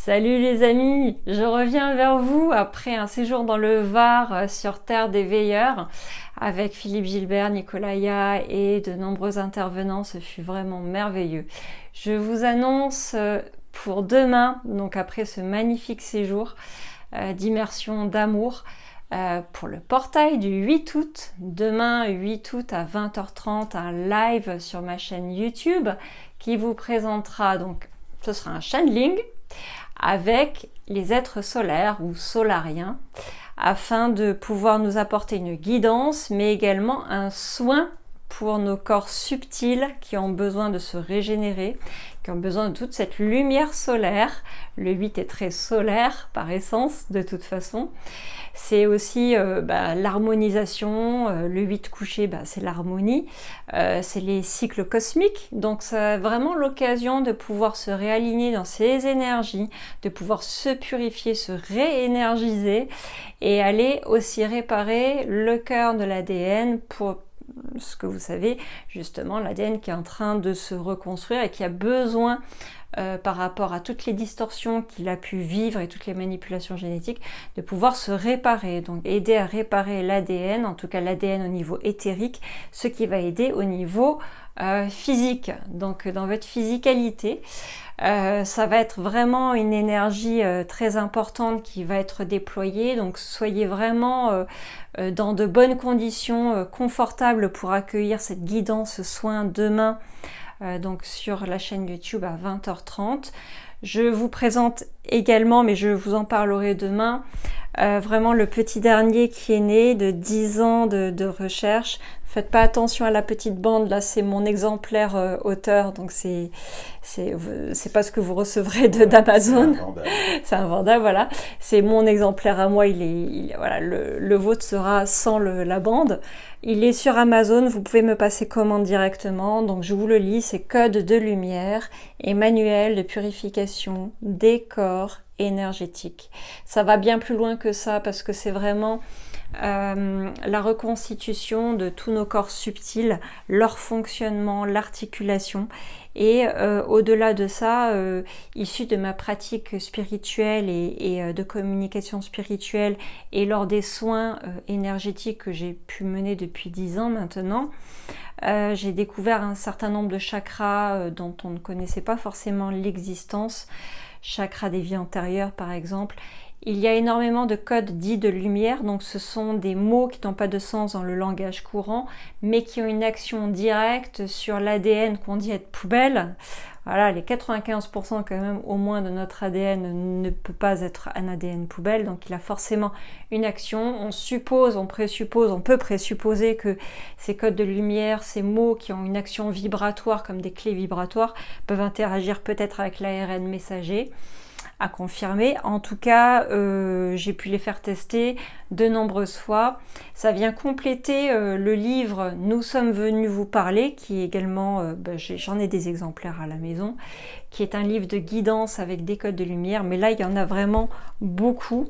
Salut les amis, je reviens vers vous après un séjour dans le Var sur Terre des Veilleurs avec Philippe Gilbert, Nicolaya et de nombreux intervenants. Ce fut vraiment merveilleux. Je vous annonce pour demain, donc après ce magnifique séjour d'immersion d'amour, pour le portail du 8 août, demain 8 août à 20h30, un live sur ma chaîne YouTube qui vous présentera, donc ce sera un channeling avec les êtres solaires ou solariens afin de pouvoir nous apporter une guidance mais également un soin pour nos corps subtils qui ont besoin de se régénérer, qui ont besoin de toute cette lumière solaire. Le 8 est très solaire par essence de toute façon. C'est aussi l'harmonisation, le 8 couché, c'est l'harmonie, c'est les cycles cosmiques. Donc c'est vraiment l'occasion de pouvoir se réaligner dans ces énergies, de pouvoir se purifier, se réénergiser et aller aussi réparer le cœur de l'ADN pour ce que vous savez, justement, l'ADN qui est en train de se reconstruire et qui a besoin par rapport à toutes les distorsions qu'il a pu vivre et toutes les manipulations génétiques, de pouvoir se réparer, donc aider à réparer l'ADN, en tout cas l'ADN au niveau éthérique, ce qui va aider au niveau physique, donc dans votre physicalité. Ça va être vraiment une énergie très importante qui va être déployée, donc soyez vraiment dans de bonnes conditions confortables pour accueillir cette guidance, ce soin demain, donc sur la chaîne YouTube à 20h30. Je vous présente également, mais je vous en parlerai demain, vraiment le petit dernier qui est né de 10 ans de recherche. Faites pas attention à la petite bande, là c'est mon exemplaire auteur, donc c'est pas ce que vous recevrez d'Amazon. C'est un Vanda, voilà. C'est mon exemplaire à moi, voilà, le vôtre sera sans la bande. Il est sur Amazon, vous pouvez me passer commande directement, donc je vous le lis, c'est Code de lumière et manuel de purification des corps énergétiques. Ça va bien plus loin que ça parce que c'est vraiment la reconstitution de tous nos corps subtils, leur fonctionnement, l'articulation et au-delà de ça, issu de ma pratique spirituelle et de communication spirituelle et lors des soins énergétiques que j'ai pu mener depuis 10 ans maintenant, j'ai découvert un certain nombre de chakras dont on ne connaissait pas forcément l'existence, chakras des vies antérieures par exemple. Il y a énormément de codes dits de lumière, donc ce sont des mots qui n'ont pas de sens dans le langage courant, mais qui ont une action directe sur l'ADN qu'on dit être poubelle. Voilà, les 95% quand même au moins de notre ADN ne peut pas être un ADN poubelle, donc il a forcément une action. On peut présupposer que ces codes de lumière, ces mots qui ont une action vibratoire comme des clés vibratoires, peuvent interagir peut-être avec l'ARN messager. À confirmer. En tout cas, j'ai pu les faire tester de nombreuses fois. Ça vient compléter le livre Nous sommes venus vous parler, qui est également, j'en ai des exemplaires à la maison, qui est un livre de guidance avec des codes de lumière, mais là il y en a vraiment beaucoup.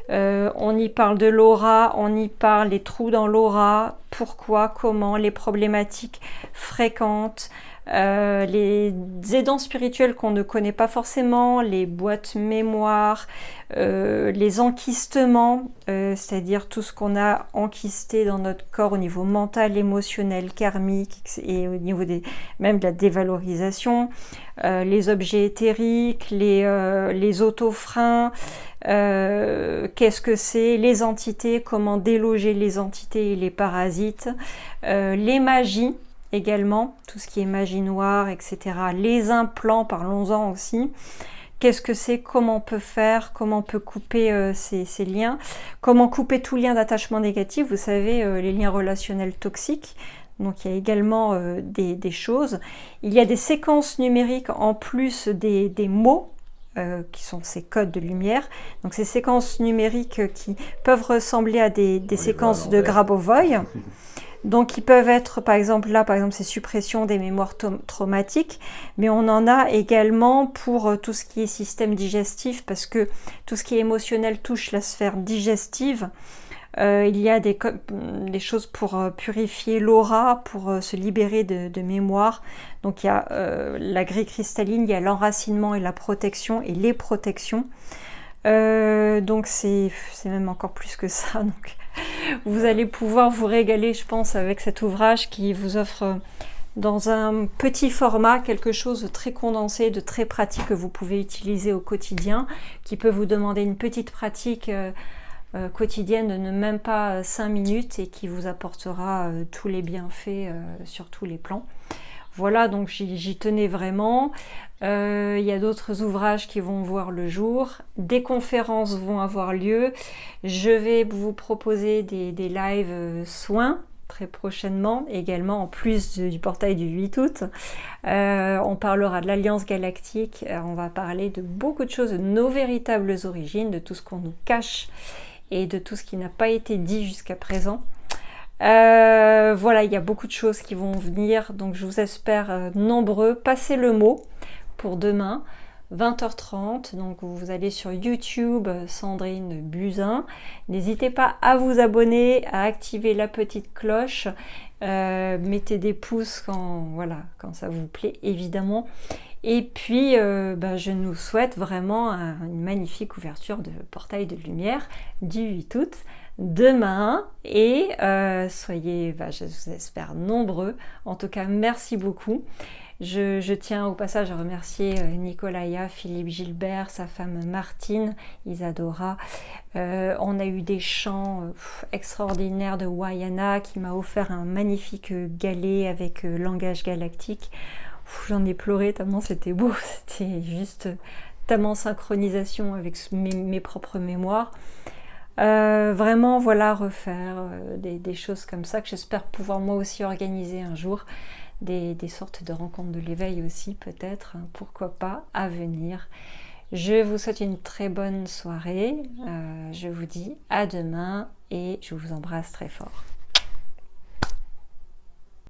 On y parle de l'aura, on y parle des trous dans l'aura, pourquoi, comment, les problématiques fréquentes, les aidants spirituels qu'on ne connaît pas forcément, les boîtes mémoire, les enquistements, c'est-à-dire tout ce qu'on a enquisté dans notre corps au niveau mental, émotionnel, karmique et au niveau même de la dévalorisation, les objets éthériques, les autofreins, qu'est-ce que c'est, les entités, comment déloger les entités et les parasites, les magies, également, tout ce qui est magie noire, etc. Les implants, parlons-en aussi. Qu'est-ce que c'est, comment on peut faire, comment on peut couper ces liens, comment couper tout lien d'attachement négatif, vous savez, les liens relationnels toxiques. Donc il y a également des choses. Il y a des séquences numériques en plus des mots, qui sont ces codes de lumière. Donc ces séquences numériques qui peuvent ressembler à des séquences de Grabovoi. Donc ils peuvent être, par exemple, c'est suppression des mémoires traumatiques, mais on en a également pour tout ce qui est système digestif, parce que tout ce qui est émotionnel touche la sphère digestive. Il y a des choses pour purifier l'aura, pour se libérer de mémoire. Donc il y a la grille cristalline, il y a l'enracinement et la protection et les protections. Donc c'est même encore plus que ça. Donc vous allez pouvoir vous régaler, je pense, avec cet ouvrage qui vous offre dans un petit format quelque chose de très condensé, de très pratique que vous pouvez utiliser au quotidien, qui peut vous demander une petite pratique quotidienne de ne même pas 5 minutes et qui vous apportera tous les bienfaits sur tous les plans. Voilà, donc j'y tenais vraiment. Il y a d'autres ouvrages qui vont voir le jour. Des conférences vont avoir lieu. Je vais vous proposer des lives soins très prochainement, également en plus du portail du 8 août. On parlera de l'Alliance Galactique. On va parler de beaucoup de choses, de nos véritables origines, de tout ce qu'on nous cache et de tout ce qui n'a pas été dit jusqu'à présent. Voilà, il y a beaucoup de choses qui vont venir, donc je vous espère nombreux. Passez le mot pour demain, 20h30. Donc vous allez sur YouTube, Sandrine Buzyn. N'hésitez pas à vous abonner, à activer la petite cloche. Mettez des pouces quand ça vous plaît, évidemment. Et puis, je nous souhaite vraiment une magnifique ouverture de portail de lumière du 8 août demain. Et soyez, je vous espère, nombreux. En tout cas, merci beaucoup. Je tiens au passage à remercier Nicolaya, Philippe Gilbert, sa femme Martine, Isadora. On a eu des chants extraordinaires de Wayana qui m'a offert un magnifique galet avec langage galactique. J'en ai pleuré tellement c'était beau, c'était juste tellement synchronisation avec mes propres mémoires. Vraiment, voilà, refaire des choses comme ça que j'espère pouvoir moi aussi organiser un jour. Des sortes de rencontres de l'éveil aussi peut-être, pourquoi pas, à venir. Je vous souhaite une très bonne soirée, je vous dis à demain et je vous embrasse très fort.